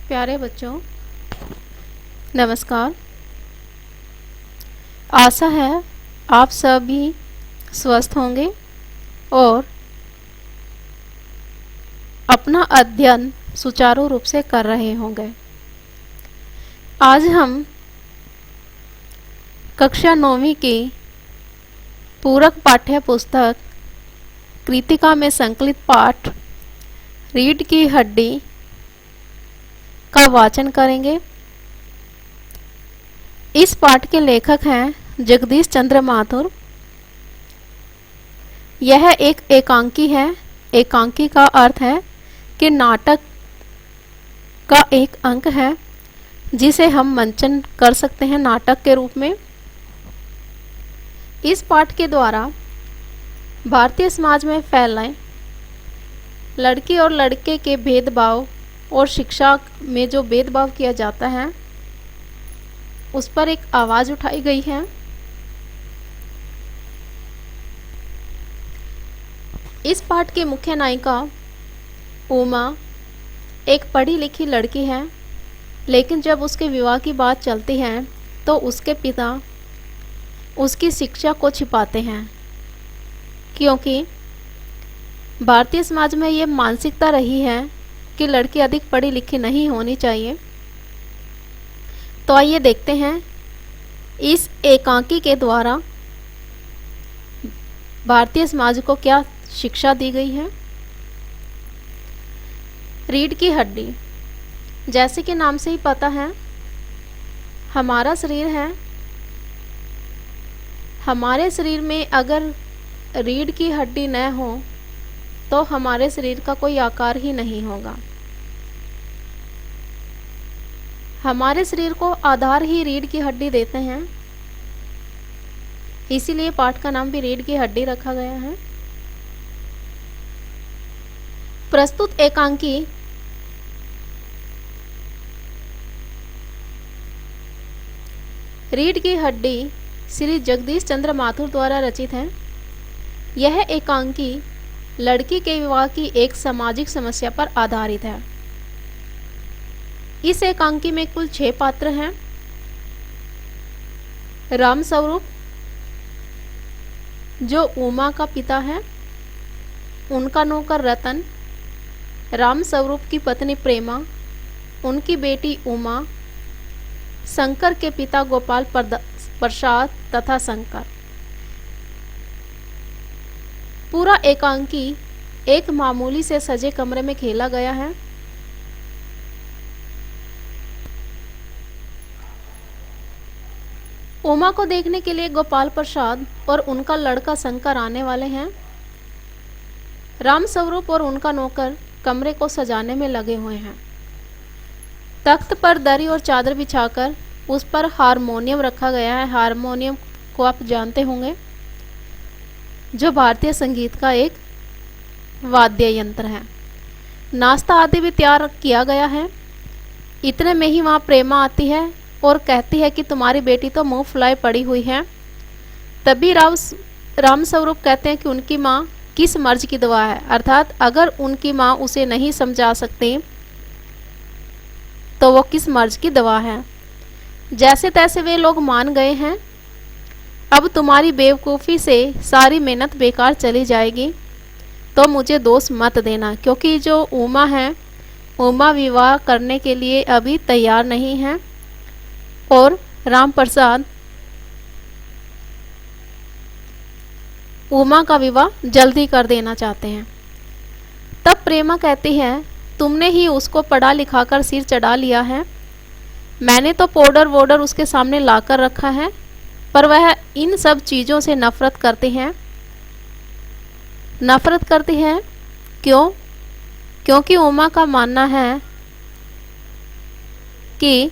प्यारे बच्चों, नमस्कार। आशा है आप सभी स्वस्थ होंगे और अपना अध्ययन सुचारू रूप से कर रहे होंगे। आज हम कक्षा 9वीं की पूरक पाठ्य पुस्तक कृतिका में संकलित पाठ रीढ़ की हड्डी का वाचन करेंगे। इस पाठ के लेखक हैं जगदीश चंद्र माथुर। यह एक एकांकी है। एकांकी का अर्थ है कि नाटक का एक अंक है जिसे हम मंचन कर सकते हैं नाटक के रूप में। इस पाठ के द्वारा भारतीय समाज में फैले लड़की और लड़के के भेदभाव और शिक्षा में जो भेदभाव किया जाता है उस पर एक आवाज़ उठाई गई है। इस पाठ की मुख्य नायिका उमा एक पढ़ी लिखी लड़की है, लेकिन जब उसके विवाह की बात चलती है तो उसके पिता उसकी शिक्षा को छिपाते हैं, क्योंकि भारतीय समाज में ये मानसिकता रही है कि लड़की अधिक पढ़ी लिखी नहीं होनी चाहिए। तो आइए देखते हैं इस एकांकी के द्वारा भारतीय समाज को क्या शिक्षा दी गई है। रीढ़ की हड्डी, जैसे कि नाम से ही पता है, हमारा शरीर है। हमारे शरीर में अगर रीढ़ की हड्डी न हो तो हमारे शरीर का कोई आकार ही नहीं होगा। हमारे शरीर को आधार ही रीढ़ की हड्डी देते हैं, इसीलिए पाठ का नाम भी रीढ़ की हड्डी रखा गया है। प्रस्तुत एकांकी रीढ़ की हड्डी श्री जगदीश चंद्र माथुर द्वारा रचित है। यह एकांकी लड़की के विवाह की एक सामाजिक समस्या पर आधारित है। इस एकांकी में कुल 6 पात्र हैं। राम स्वरूप, जो उमा का पिता है, उनका नौकर रतन, राम स्वरूप की पत्नी प्रेमा, उनकी बेटी उमा, शंकर के पिता गोपाल प्रसाद तथा शंकर। पूरा एकांकी एक मामूली से सजे कमरे में खेला गया है। उमा को देखने के लिए गोपाल प्रसाद और उनका लड़का शंकर आने वाले हैं। राम स्वरूप और उनका नौकर कमरे को सजाने में लगे हुए हैं। तख्त पर दरी और चादर बिछाकर उस पर हारमोनियम रखा गया है। हारमोनियम को आप जानते होंगे, जो भारतीय संगीत का एक वाद्य यंत्र है। नाश्ता आदि भी तैयार किया गया है। इतने में ही वहाँ प्रेमा आती है और कहती है कि तुम्हारी बेटी तो मुंह फुलाए पड़ी हुई है। तभी राम स्वरूप कहते हैं कि उनकी माँ किस मर्ज की दवा है, अर्थात अगर उनकी माँ उसे नहीं समझा सकती तो वो किस मर्ज की दवा है। जैसे तैसे वे लोग मान गए हैं। अब तुम्हारी बेवकूफ़ी से सारी मेहनत बेकार चली जाएगी, तो मुझे दोष मत देना, क्योंकि जो उमा है, उमा विवाह करने के लिए अभी तैयार नहीं है और राम प्रसाद उमा का विवाह जल्दी कर देना चाहते हैं। तब प्रेमा कहती है, तुमने ही उसको पढ़ा लिखा कर सिर चढ़ा लिया है। मैंने तो पाउडर वोडर उसके सामने लाकर रखा है, पर वह इन सब चीज़ों से नफरत करती हैं। नफरत करती है क्यों? क्योंकि उमा का मानना है कि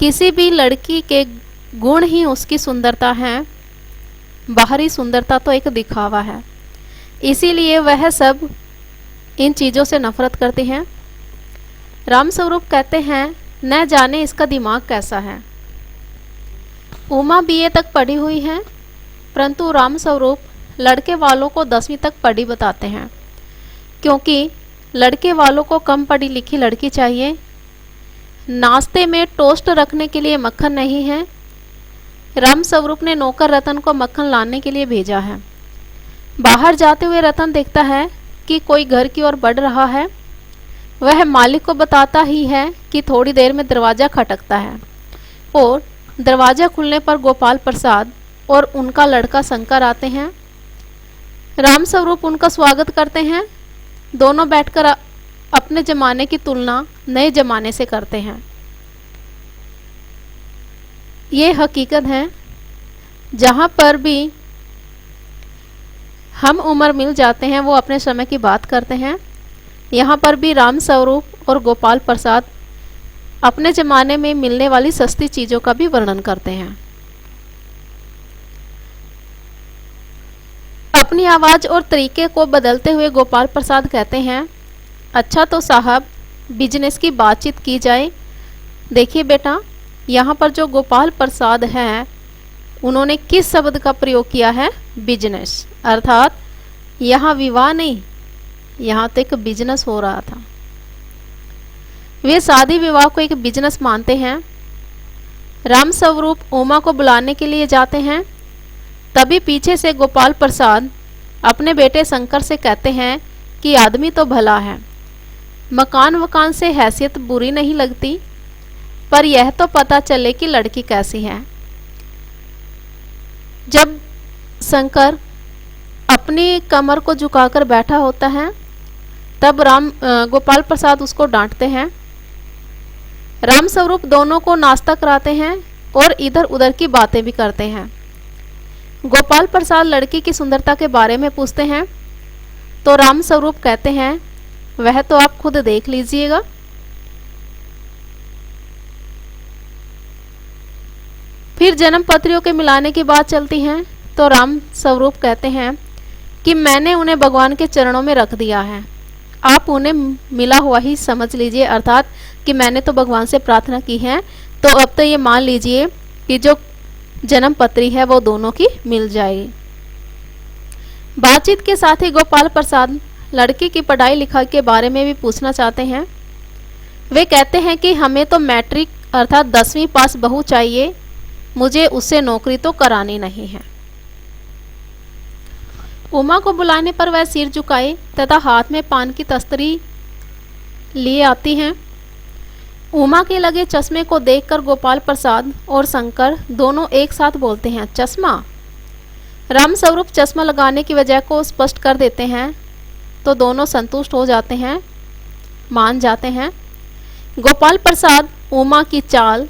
किसी भी लड़की के गुण ही उसकी सुंदरता है, बाहरी सुंदरता तो एक दिखावा है। इसीलिए वह सब इन चीज़ों से नफरत करती हैं। राम स्वरूप कहते हैं, न जाने इसका दिमाग कैसा है। उमा बीए तक पढ़ी हुई है, परंतु राम स्वरूप लड़के वालों को 10वीं तक पढ़ी बताते हैं, क्योंकि लड़के वालों को कम पढ़ी लिखी लड़की चाहिए। नाश्ते में टोस्ट रखने के लिए मक्खन नहीं है। रामस्वरूप ने नौकर रतन को मक्खन लाने के लिए भेजा है। बाहर जाते हुए रतन देखता है कि कोई घर की ओर बढ़ रहा है। वह मालिक को बताता ही है कि थोड़ी देर में दरवाज़ा खटकता है और दरवाज़ा खुलने पर गोपाल प्रसाद और उनका लड़का शंकर आते हैं। रामस्वरूप उनका स्वागत करते हैं। दोनों बैठकर अपने जमाने की तुलना नए जमाने से करते हैं। ये हकीकत है, जहाँ पर भी हम उम्र मिल जाते हैं वो अपने समय की बात करते हैं। यहाँ पर भी रामस्वरूप और गोपाल प्रसाद अपने ज़माने में मिलने वाली सस्ती चीज़ों का भी वर्णन करते हैं। अपनी आवाज़ और तरीके को बदलते हुए गोपाल प्रसाद कहते हैं, अच्छा तो साहब बिजनेस की बातचीत की जाए। देखिए बेटा, यहाँ पर जो गोपाल प्रसाद हैं उन्होंने किस शब्द का प्रयोग किया है? बिजनेस। अर्थात यहाँ विवाह नहीं, यहाँ तो एक बिजनेस हो रहा था। वे शादी विवाह को एक बिजनेस मानते हैं। रामस्वरूप उमा को बुलाने के लिए जाते हैं। तभी पीछे से गोपाल प्रसाद अपने बेटे शंकर से कहते हैं कि आदमी तो भला है, मकान वकान से हैसियत बुरी नहीं लगती, पर यह तो पता चले कि लड़की कैसी है। जब शंकर अपनी कमर को झुकाकर बैठा होता है तब गोपाल प्रसाद उसको डांटते हैं। रामस्वरूप दोनों को नाश्ता कराते हैं और इधर उधर की बातें भी करते हैं। गोपाल प्रसाद लड़की की सुंदरता के बारे में पूछते हैं तो रामस्वरूप कहते हैं, वह तो आप खुद देख लीजिएगा। फिर जन्म पत्रियों के मिलाने की बात चलती है तो रामस्वरूप कहते हैं कि मैंने उन्हें भगवान के चरणों में रख दिया है, आप उन्हें मिला हुआ ही समझ लीजिए। अर्थात कि मैंने तो भगवान से प्रार्थना की है, तो अब तो ये मान लीजिए कि जो जन्म पत्री है वो दोनों की मिल जाएगी। बातचीत के साथ ही गोपाल प्रसाद लड़की की पढ़ाई लिखाई के बारे में भी पूछना चाहते हैं। वे कहते हैं कि हमें तो मैट्रिक अर्थात 10वीं पास बहू चाहिए, मुझे उससे नौकरी तो करानी नहीं है। उमा को बुलाने पर वह सिर झुकाए तथा हाथ में पान की तस्तरी लिए आती हैं। उमा के लगे चश्मे को देखकर गोपाल प्रसाद और शंकर दोनों एक साथ बोलते हैं, चश्मा। रामस्वरूप चश्मा लगाने की वजह को स्पष्ट कर देते हैं तो दोनों संतुष्ट हो जाते हैं, मान जाते हैं। गोपाल प्रसाद उमा की चाल,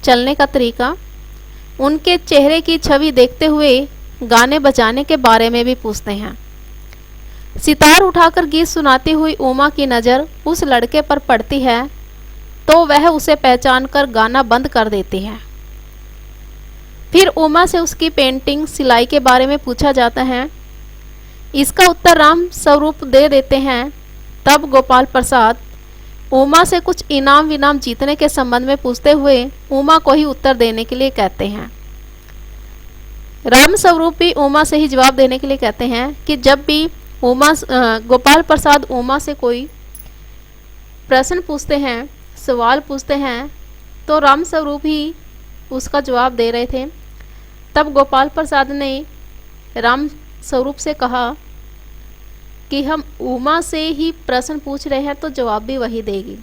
चलने का तरीका, उनके चेहरे की छवि देखते हुए गाने बजाने के बारे में भी पूछते हैं। सितार उठाकर गीत सुनाती हुई उमा की नज़र उस लड़के पर पड़ती है तो वह उसे पहचानकर गाना बंद कर देती है। फिर उमा से उसकी पेंटिंग सिलाई के बारे में पूछा जाता है। इसका उत्तर रामस्वरूप दे देते हैं। तब गोपाल प्रसाद उमा से कुछ इनाम विनाम जीतने के संबंध में पूछते हुए उमा को ही उत्तर देने के लिए कहते हैं। रामस्वरूप भी उमा से ही जवाब देने के लिए कहते हैं कि जब भी गोपाल प्रसाद उमा से कोई प्रश्न पूछते हैं, सवाल पूछते हैं, तो रामस्वरूप ही उसका जवाब दे रहे थे। तब गोपाल प्रसाद ने रामस्वरूप से कहा कि हम उमा से ही प्रश्न पूछ रहे हैं तो जवाब भी वही देगी।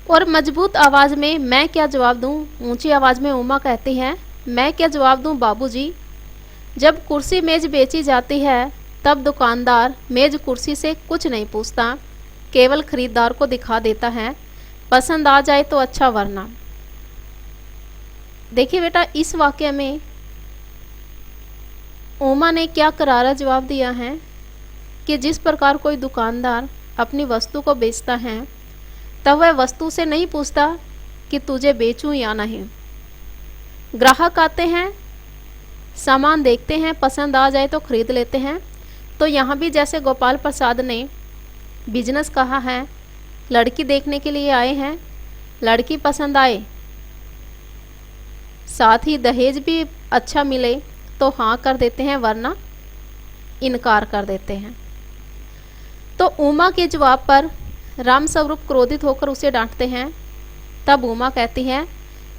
और मजबूत आवाज़ में मैं क्या जवाब दूं? ऊंची आवाज़ में उमा कहती है, मैं क्या जवाब दूं बाबूजी? जब कुर्सी मेज बेची जाती है तब दुकानदार मेज कुर्सी से कुछ नहीं पूछता, केवल खरीदार को दिखा देता है, पसंद आ जाए तो अच्छा वरना। देखिए बेटा, इस वाक्य में उमा ने क्या करारा जवाब दिया है कि जिस प्रकार कोई दुकानदार अपनी वस्तु को बेचता है तब वह वस्तु से नहीं पूछता कि तुझे बेचूं या नहीं। ग्राहक आते हैं, सामान देखते हैं, पसंद आ जाए तो खरीद लेते हैं। तो यहाँ भी जैसे गोपाल प्रसाद ने बिजनेस कहा है, लड़की देखने के लिए आए हैं, लड़की पसंद आए, साथ ही दहेज भी अच्छा मिले तो हाँ कर देते हैं, वरना इनकार कर देते हैं। तो उमा के जवाब पर रामस्वरूप क्रोधित होकर उसे डांटते हैं। तब उमा कहती है,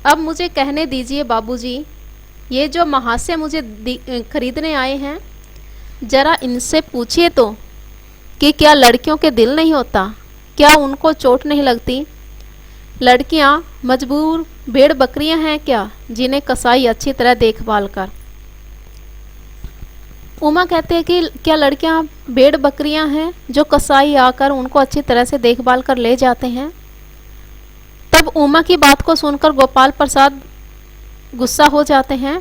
अब मुझे कहने दीजिए बाबूजी, ये जो महाशय मुझे खरीदने आए हैं, जरा इनसे पूछिए तो कि क्या लड़कियों के दिल नहीं होता, क्या उनको चोट नहीं लगती? लड़कियां मजबूर भेड़ बकरियां हैं क्या, जिन्हें कसाई अच्छी तरह देखभाल कर। उमा कहते हैं कि क्या लड़कियां भेड़ बकरियां हैं जो कसाई आकर उनको अच्छी तरह से देखभाल कर ले जाते हैं। तब उमा की बात को सुनकर गोपाल प्रसाद गुस्सा हो जाते हैं।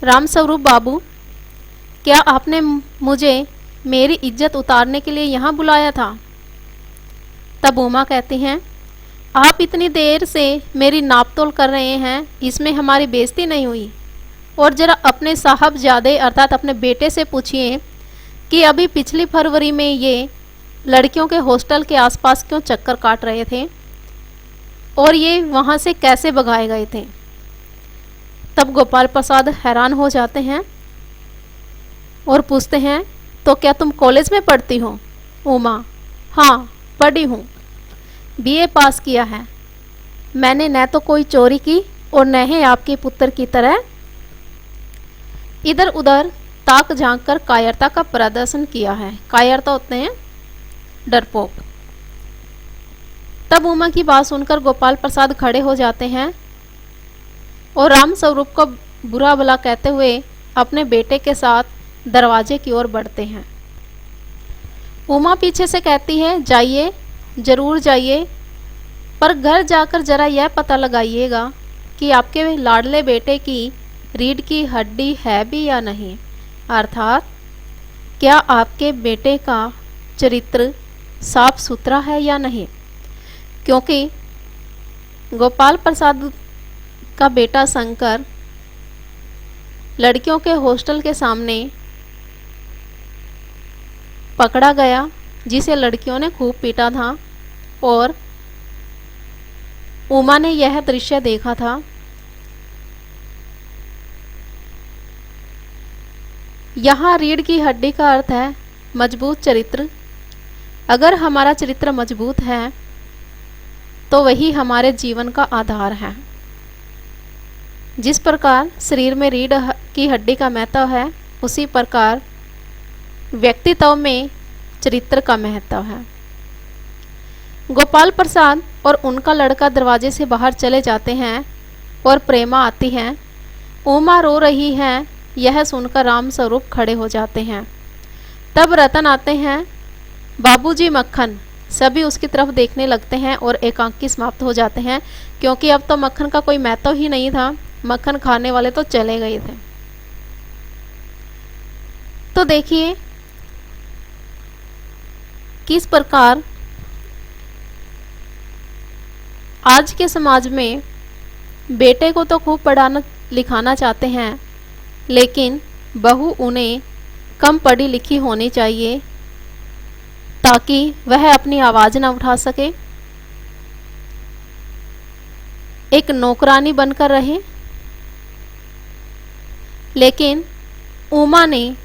रामस्वरूप बाबू, क्या आपने मुझे मेरी इज्जत उतारने के लिए यहाँ बुलाया था? तब उमा कहती हैं, आप इतनी देर से मेरी नापतोल कर रहे हैं, इसमें हमारी बेइज्जती नहीं हुई? और ज़रा अपने साहबजादे अर्थात अपने बेटे से पूछिए कि अभी पिछली फरवरी में ये लड़कियों के हॉस्टल के आसपास क्यों चक्कर काट रहे थे और ये वहाँ से कैसे भगाए गए थे। तब गोपाल प्रसाद हैरान हो जाते हैं और पूछते हैं, तो क्या तुम कॉलेज में पढ़ती हो? उमा, हाँ पढ़ी हूँ, बीए पास किया है। मैंने न तो कोई चोरी की और न ही आपके पुत्र की तरह इधर उधर ताक झांक कर कायरता का प्रदर्शन किया है। कायरता होते हैं डरपोक। तब उमा की बात सुनकर गोपाल प्रसाद खड़े हो जाते हैं और रामस्वरूप को बुरा भला कहते हुए अपने बेटे के साथ दरवाजे की ओर बढ़ते हैं। उमा पीछे से कहती है, जाइए, जरूर जाइए, पर घर जाकर जरा यह पता लगाइएगा कि आपके लाडले बेटे की रीढ़ की हड्डी है भी या नहीं, अर्थात क्या आपके बेटे का चरित्र साफ सुथरा है या नहीं। क्योंकि गोपाल प्रसाद का बेटा शंकर लड़कियों के हॉस्टल के सामने पकड़ा गया, जिसे लड़कियों ने खूब पीटा था, और उमा ने यह दृश्य देखा था। यहाँ रीढ़ की हड्डी का अर्थ है मजबूत चरित्र। अगर हमारा चरित्र मजबूत है तो वही हमारे जीवन का आधार है। जिस प्रकार शरीर में रीढ़ की हड्डी का महत्व है, उसी प्रकार व्यक्तित्व में चरित्र का महत्व है। गोपाल प्रसाद और उनका लड़का दरवाजे से बाहर चले जाते हैं और प्रेमा आती है। उमा रो रही है, यह सुनकर रामस्वरूप खड़े हो जाते हैं। तब रतन आते हैं। बाबूजी मक्खन, सभी उसकी तरफ देखने लगते हैं और एकांकी समाप्त हो जाते हैं, क्योंकि अब तो मक्खन का कोई महत्व ही नहीं था। मक्खन खाने वाले तो चले गए थे। तो देखिए किस प्रकार आज के समाज में बेटे को तो खूब पढ़ाना लिखाना चाहते हैं, लेकिन बहू उन्हें कम पढ़ी लिखी होनी चाहिए ताकि वह अपनी आवाज़ न उठा सके, एक नौकरानी बनकर रहे। लेकिन उमा ने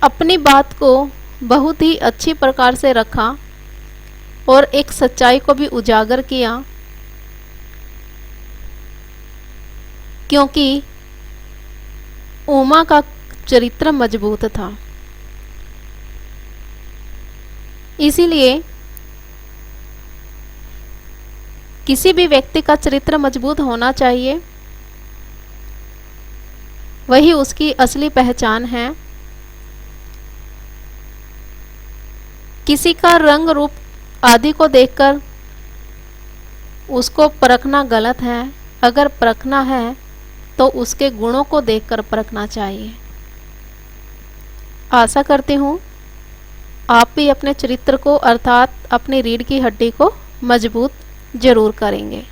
अपनी बात को बहुत ही अच्छी प्रकार से रखा और एक सच्चाई को भी उजागर किया, क्योंकि उमा का चरित्र मजबूत था। इसीलिए किसी भी व्यक्ति का चरित्र मजबूत होना चाहिए, वही उसकी असली पहचान है। किसी का रंग रूप आदि को देखकर उसको परखना गलत है। अगर परखना है तो उसके गुणों को देखकर परखना चाहिए। आशा करती हूँ आप भी अपने चरित्र को अर्थात अपनी रीढ़ की हड्डी को मजबूत जरूर करेंगे।